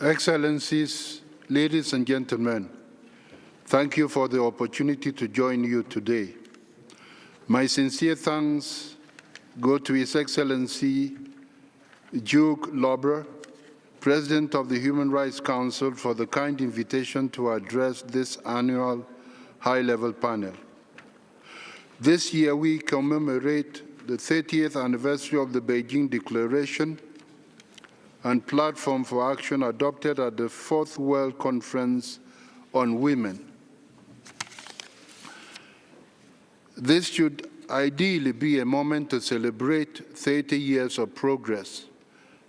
Excellencies, ladies and gentlemen, thank you for the opportunity to join you today. My sincere thanks go to His Excellency Duke Lauber, President of the Human Rights Council, for the kind invitation to address this annual high-level panel. This year we commemorate the 30th anniversary of the Beijing Declaration and Platform for Action adopted at the Fourth World Conference on Women. This should ideally be a moment to celebrate 30 years of progress.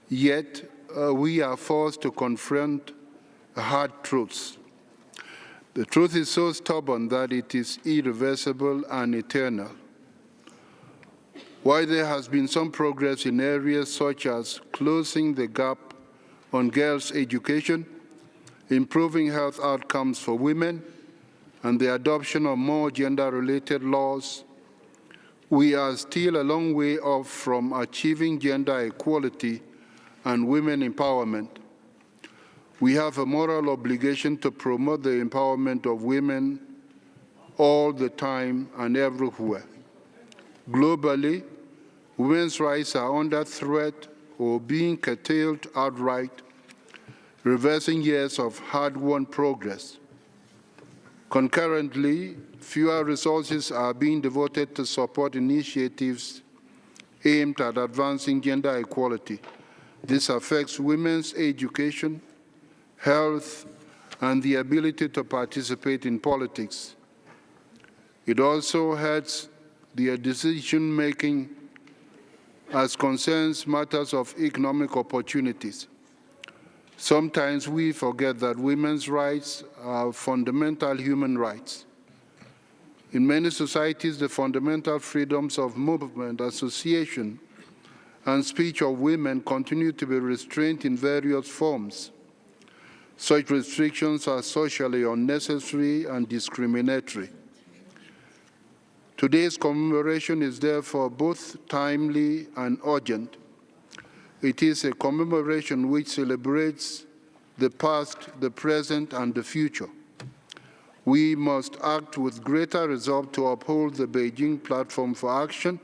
Yet, we are forced to confront hard truths. The truth is so stubborn that it is irreversible and eternal. While there has been some progress in areas such as closing the gap on girls' education, improving health outcomes for women, and the adoption of more gender-related laws, we are still a long way off from achieving gender equality and women empowerment. We have a moral obligation to promote the empowerment of women all the time and everywhere. Globally, women's rights are under threat or being curtailed outright, reversing years of hard-won progress. Concurrently, fewer resources are being devoted to support initiatives aimed at advancing gender equality. This affects women's education, health, and the ability to participate in politics. It also hurts their decision-making as concerns matters of economic opportunities. Sometimes we forget that women's rights are fundamental human rights. In many societies, the fundamental freedoms of movement, association, and speech of women continue to be restrained in various forms. Such restrictions are socially unnecessary and discriminatory. Today's commemoration is therefore both timely and urgent. It is a commemoration which celebrates the past, the present, and the future. We must act with greater resolve to uphold the Beijing Platform for Action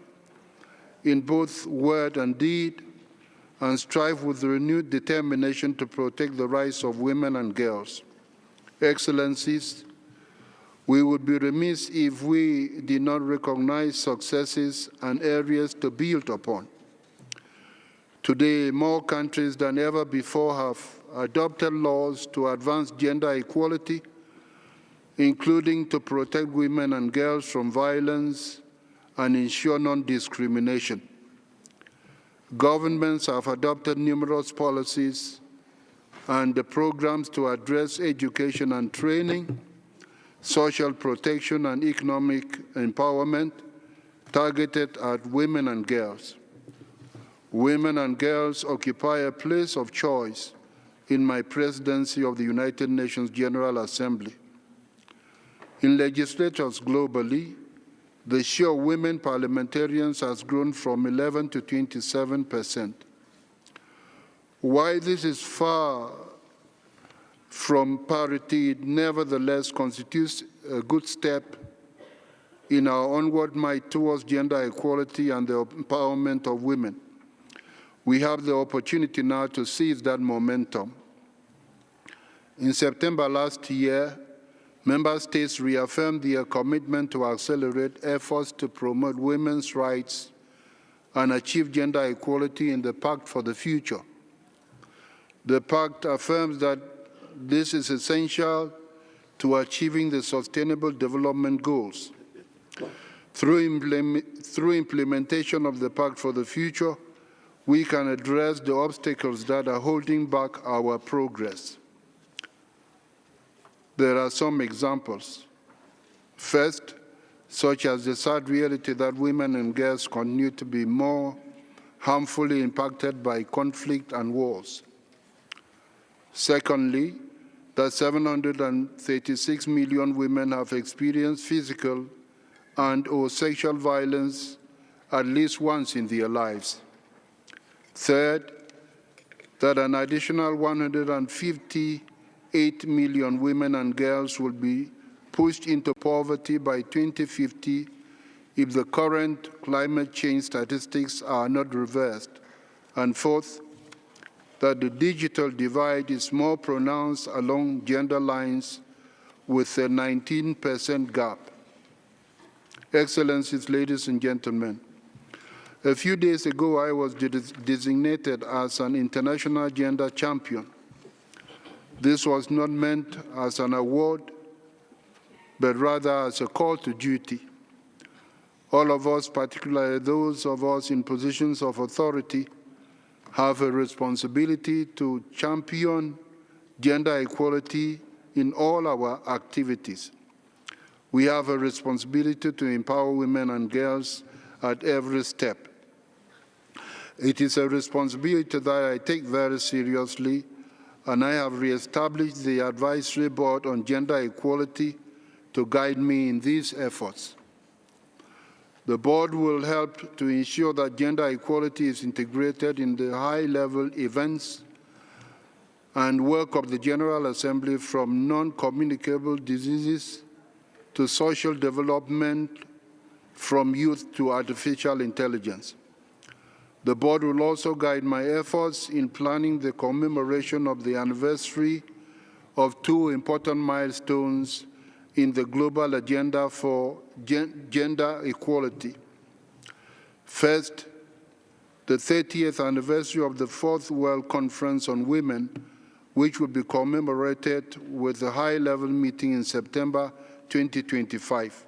in both word and deed, and strive with renewed determination to protect the rights of women and girls. Excellencies, we would be remiss if we did not recognize successes and areas to build upon. Today, more countries than ever before have adopted laws to advance gender equality, including to protect women and girls from violence and ensure non-discrimination. Governments have adopted numerous policies and programs to address education and training, social protection and economic empowerment targeted at women and girls. Women and girls occupy a place of choice in my presidency of the United Nations General Assembly. In legislatures globally, the share of women parliamentarians has grown from 11 to 27%. While this is far from parity, it nevertheless constitutes a good step in our onward march towards gender equality and the empowerment of women. We have the opportunity now to seize that momentum. In September last year, Member States reaffirmed their commitment to accelerate efforts to promote women's rights and achieve gender equality in the Pact for the Future. The Pact affirms that this is essential to achieving the Sustainable Development Goals. Through implementation of the Pact for the Future, we can address the obstacles that are holding back our progress. There are some examples. First, such as the sad reality that women and girls continue to be more harmfully impacted by conflict and wars. Secondly, that 736 million women have experienced physical and/or sexual violence at least once in their lives. Third, that an additional 158 million women and girls will be pushed into poverty by 2050 if the current climate change statistics are not reversed. And fourth, that the digital divide is more pronounced along gender lines with a 19% gap. Excellencies, ladies and gentlemen, a few days ago I was designated as an international gender champion. This was not meant as an award, but rather as a call to duty. All of us, particularly those of us in positions of authority, have a responsibility to champion gender equality in all our activities. We have a responsibility to empower women and girls at every step. It is a responsibility that I take very seriously, and I have reestablished the Advisory Board on Gender Equality to guide me in these efforts. The board will help to ensure that gender equality is integrated in the high-level events and work of the General Assembly, from non-communicable diseases to social development, from youth to artificial intelligence. The board will also guide my efforts in planning the commemoration of the anniversary of two important milestones in the global agenda for gender equality. First, the 30th anniversary of the Fourth World Conference on Women, which will be commemorated with a high-level meeting in September 2025.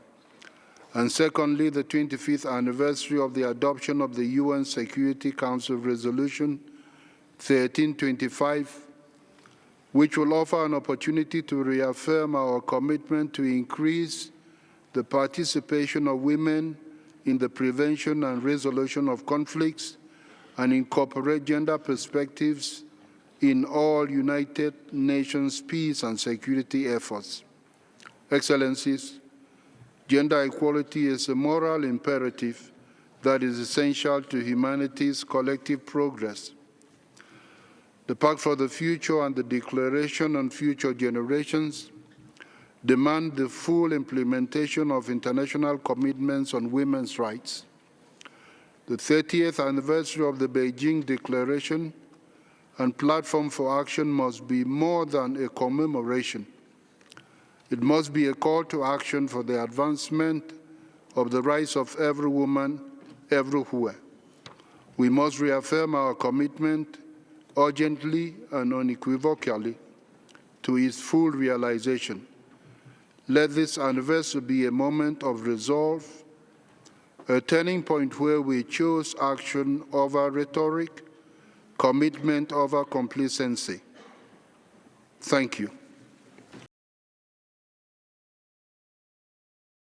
And secondly, the 25th anniversary of the adoption of the UN Security Council Resolution 1325, which will offer an opportunity to reaffirm our commitment to increase the participation of women in the prevention and resolution of conflicts and incorporate gender perspectives in all United Nations peace and security efforts. Excellencies, gender equality is a moral imperative that is essential to humanity's collective progress. The Pact for the Future and the Declaration on Future Generations demand the full implementation of international commitments on women's rights. The 30th anniversary of the Beijing Declaration and Platform for Action must be more than a commemoration. It must be a call to action for the advancement of the rights of every woman, everywhere. We must reaffirm our commitment urgently and unequivocally to its full realization. Let this anniversary be a moment of resolve, a turning point where we choose action over rhetoric, commitment over complacency. Thank you.